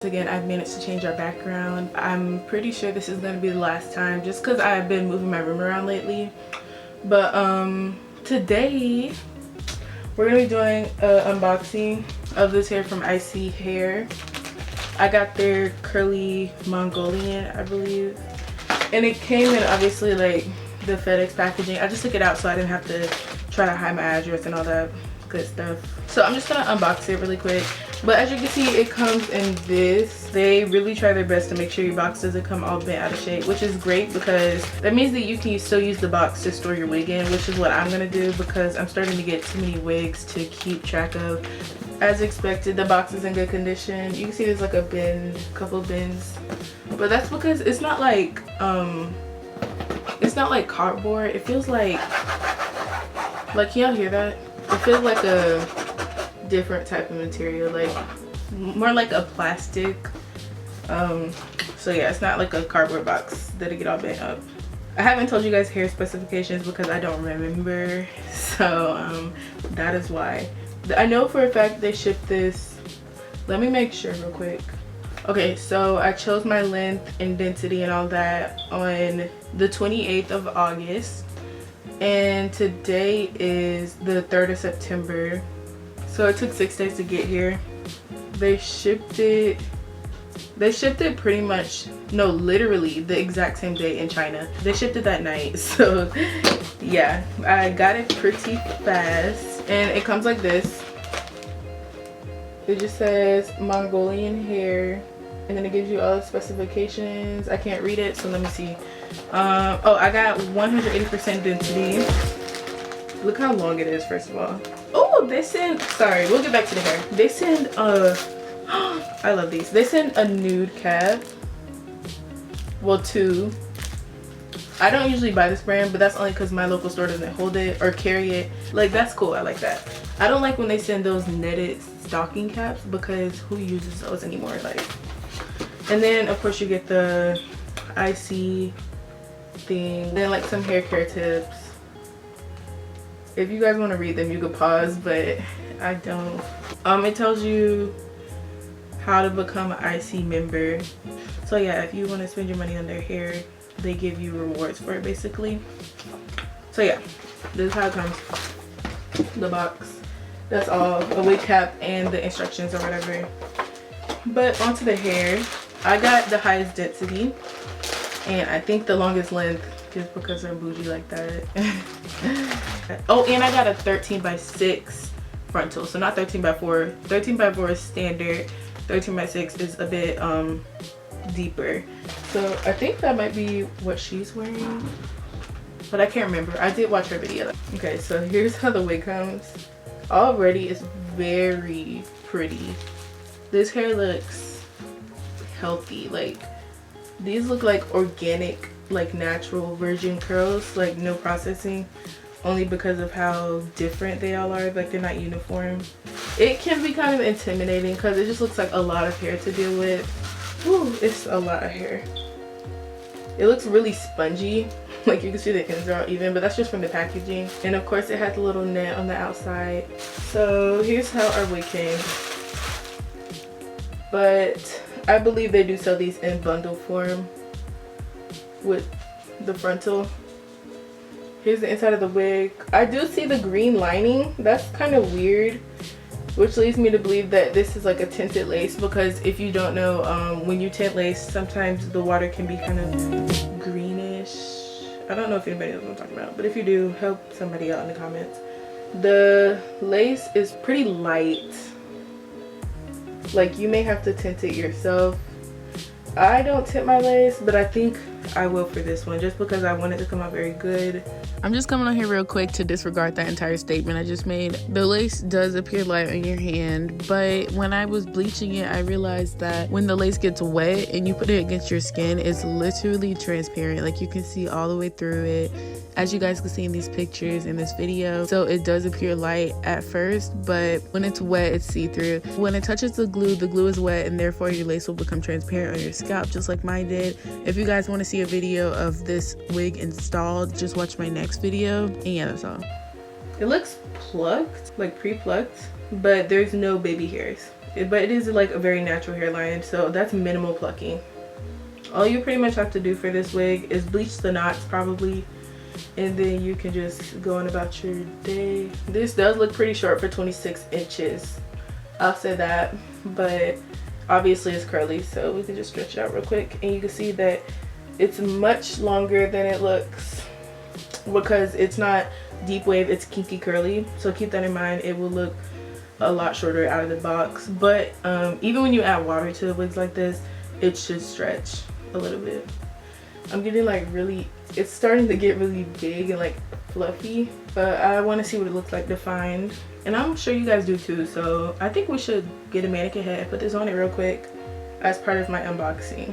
Again, I've managed to change our background. I'm pretty sure this is going to be the last time just because I've been moving my room around lately. But today we're going to be doing an unboxing of this hair from Isee Hair. I got their curly Mongolian, I believe. And it came in obviously like the FedEx packaging. I just took it out so I didn't have to try to hide my address and all that good stuff. So I'm just gonna unbox it really quick. But as you can see, it comes in this. They really try their best to make sure your box doesn't come all bent out of shape, which is great because that means that you can still use the box to store your wig in, which is what I'm gonna do because I'm starting to get too many wigs to keep track of. As expected, the box is in good condition. You can see there's like a bend, couple bends, but that's because it's not like cardboard. It feels like can y'all hear that? It feels like a different type of material, like more like a plastic. So yeah, it's not like a cardboard box that'll get all bent up. I haven't told you guys hair specifications because I don't remember, so that is why. I know for a fact they shipped this. Let me make sure real quick. Okay, so I chose my length and density and all that on the 28th of August, and today is the 3rd of September. So it took 6 days to get here. They shipped it pretty much, no, literally the exact same day in China. They shipped it that night. So yeah, I got it pretty fast. And it comes like this. It just says Mongolian hair. And then it gives you all the specifications. I can't read it, so let me see. Oh, I got 180% density. Look how long it is, first of all. Oh, they sent, sorry, we'll get back to the hair. They send I love these. They send a nude cap. Well, two. I don't usually buy this brand, but that's only because my local store doesn't hold it or carry it. Like, that's cool, I like that. I don't like when they send those netted stocking caps because who uses those anymore? Like, and then of course you get the Isee thing, then like some hair care tips. If you guys want to read them, you could pause, but I don't. It tells you how to become an Isee member. So yeah, if you want to spend your money on their hair, they give you rewards for it basically. So yeah, this is how it comes. The box. That's all. A wig cap and the instructions or whatever. But onto the hair. I got the highest density and I think the longest length just because I'm bougie like that. Oh, and I got a 13x6 frontal. So not 13x4. 13x4 is standard. 13x6 is a bit deeper. So I think that might be what she's wearing, but I can't remember. I did watch her video. Okay, so here's how the wig comes. Already it's very pretty. This hair looks healthy. Like, these look like organic, like natural virgin curls, like no processing, only because of how different they all are. Like, they're not uniform. It can be kind of intimidating because it just looks like a lot of hair to deal with. Whew, it's a lot of hair. It looks really spongy. Like, you can see the ends are all even, but that's just from the packaging. And of course it has a little net on the outside. So here's how our wig came. But I believe they do sell these in bundle form with the frontal. Here's the inside of the wig. I do see the green lining. That's kind of weird, which leads me to believe that this is like a tinted lace, because if you don't know, when you tint lace, sometimes the water can be kind of greenish. I don't know if anybody knows what I'm talking about, but if you do, help somebody out in the comments. The lace is pretty light. Like, you may have to tint it yourself. I don't tint my lace, but I think I will for this one, just because I want it to come out very good. I'm just coming on here real quick to disregard that entire statement I just made. The lace does appear light on your hand, but when I was bleaching it, I realized that when the lace gets wet and you put it against your skin, it's literally transparent. Like, you can see all the way through it, as you guys can see in these pictures in this video. So it does appear light at first, but when it's wet, it's see-through. When it touches the glue is wet, and therefore your lace will become transparent on your scalp, just like mine did. If you guys want to see a video of this wig installed, just watch my next video. And yeah, that's all. It looks plucked, like pre-plucked, but there's no baby hairs. but it is like a very natural hairline, so that's minimal plucking. All you pretty much have to do for this wig is bleach the knots probably, and then you can just go on about your day. This does look pretty short for 26 inches, I'll say that, but obviously it's curly, so we can just stretch it out real quick, and you can see that it's much longer than it looks because it's not deep wave, it's kinky curly, so keep that in mind. It will look a lot shorter out of the box, but even when you add water to the wigs like this, it should stretch a little bit. I'm getting like really, it's starting to get really big and like fluffy, but I want to see what it looks like defined, and I'm sure you guys do too, so I think we should get a mannequin head and put this on it real quick as part of my unboxing,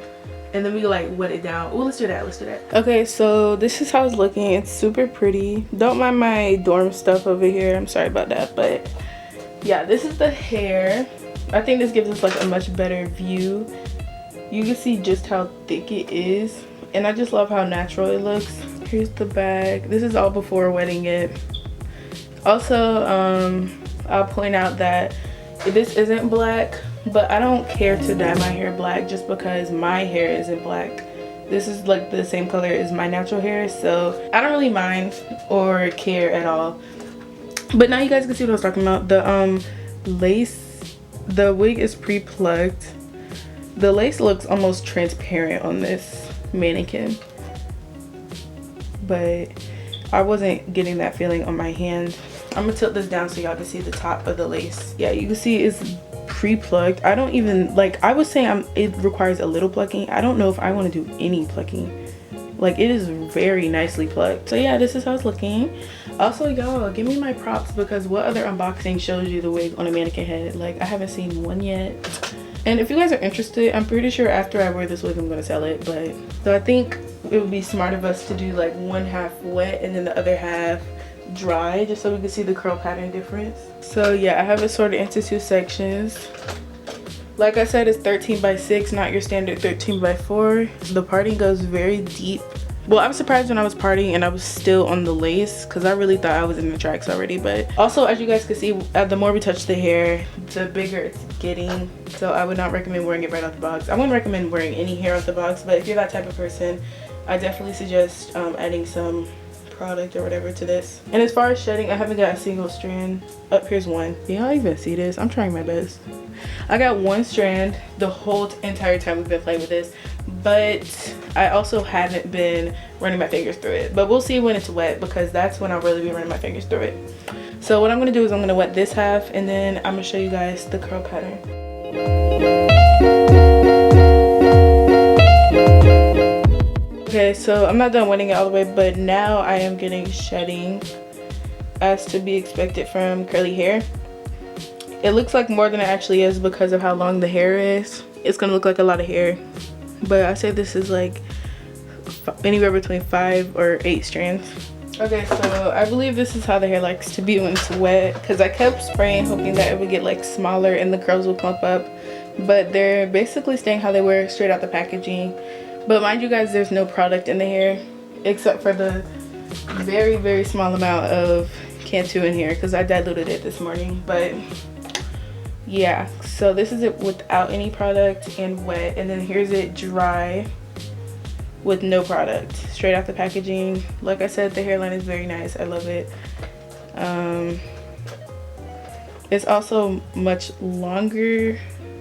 and then we like wet it down. Oh, let's do that, let's do that. Okay, so this is how it's looking. It's super pretty. Don't mind my dorm stuff over here, I'm sorry about that, but yeah, this is the hair. I think this gives us like a much better view. You can see just how thick it is, and I just love how natural it looks. Here's the bag. This is all before wetting it. Also, I'll point out that this isn't black, but I don't care to dye my hair black just because my hair isn't black. This is like the same color as my natural hair, so I don't really mind or care at all. But now you guys can see what I was talking about. The lace, the wig is pre-plugged. The lace looks almost transparent on this mannequin, but I wasn't getting that feeling on my hand. I'm gonna tilt this down so y'all can see the top of the lace. Yeah, you can see it's pre-plugged. I don't even, like I was saying, it requires a little plucking. I don't know if I want to do any plucking. Like, it is very nicely plucked. So yeah, this is how it's looking. Also, y'all, give me my props, because what other unboxing shows you the wig on a mannequin head? Like, I haven't seen one yet. And if you guys are interested, I'm pretty sure after I wear this wig I'm gonna sell it. But so I think it would be smart of us to do like one half wet and then the other half dry, just so we can see the curl pattern difference. So yeah, I have it sorted into 2 sections. Like I said, it's 13 by 6, not your standard 13 by 4. The parting goes very deep. Well, I was surprised when I was parting and I was still on the lace, because I really thought I was in the tracks already. But also, as you guys can see, the more we touch the hair, the bigger it's getting. So I would not recommend wearing it right out the box. I wouldn't recommend wearing any hair out the box, but if you're that type of person, I definitely suggest adding some product or whatever to this. And as far as shedding, I haven't got a single strand. Up here's one. Can y'all even see this? I'm trying my best. I got 1 strand the whole entire time we've been playing with this, but I also haven't been running my fingers through it. But we'll see when it's wet, because that's when I'll really be running my fingers through it. So what I'm gonna do is I'm gonna wet this half, and then I'm gonna show you guys the curl pattern. Okay, so I'm not done wetting it all the way, but now I am getting shedding, as to be expected from curly hair. It looks like more than it actually is because of how long the hair is. It's gonna look like a lot of hair, but I say this is like anywhere between 5 or 8 strands. Okay, so I believe this is how the hair likes to be when it's wet, because I kept spraying hoping that it would get like smaller and the curls would clump up, but they're basically staying how they were straight out the packaging. But mind you guys, there's no product in the hair except for the very, very small amount of Cantu in here, because I diluted it this morning. But yeah, so this is it without any product and wet, and then here's it dry with no product, straight out the packaging. Like I said, the hairline is very nice. I love it. It's also much longer.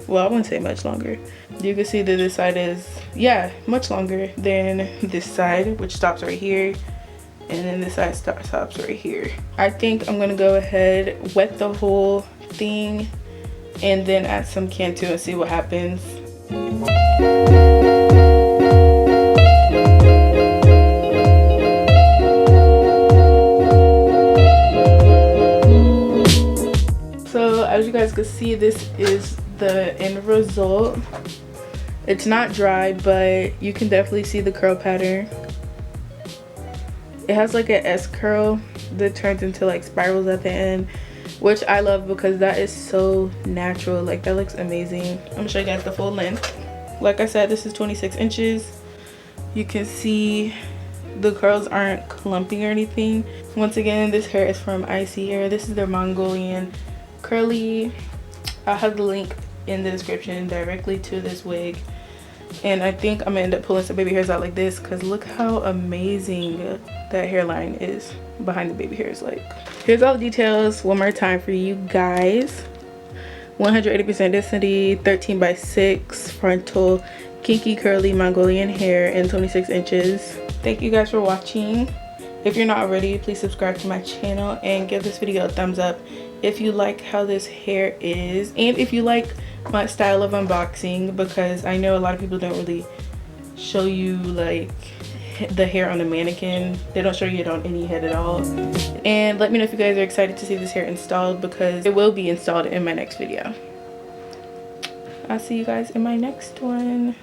Well, I wouldn't say much longer. You can see that this side is, yeah, much longer than this side, which stops right here, and then this side stops right here. I think I'm gonna go ahead, wet the whole thing, and then add some Cantu and see what happens. So as you guys can see, this is the end result. It's not dry, but you can definitely see the curl pattern. It has like an S curl that turns into like spirals at the end, which I love because that is so natural. Like, that looks amazing. I'm gonna show you guys the full length. Like I said, this is 26 inches. You can see the curls aren't clumping or anything. Once again, this hair is from Isee Hair. This is their Mongolian curly. I'll have the link in the description directly to this wig. And I think I'm gonna end up pulling some baby hairs out like this, because look how amazing that hairline is behind the baby hairs. Like, here's all the details one more time for you guys. 180% density, 13x6 frontal kinky curly Mongolian hair in 26 inches. Thank you guys for watching. If you're not already, please subscribe to my channel and give this video a thumbs up if you like how this hair is, and if you like my style of unboxing, because I know a lot of people don't really show you like the hair on a mannequin. They don't show you it on any head at all. And let me know if you guys are excited to see this hair installed, because it will be installed in my next video. I'll see you guys in my next one.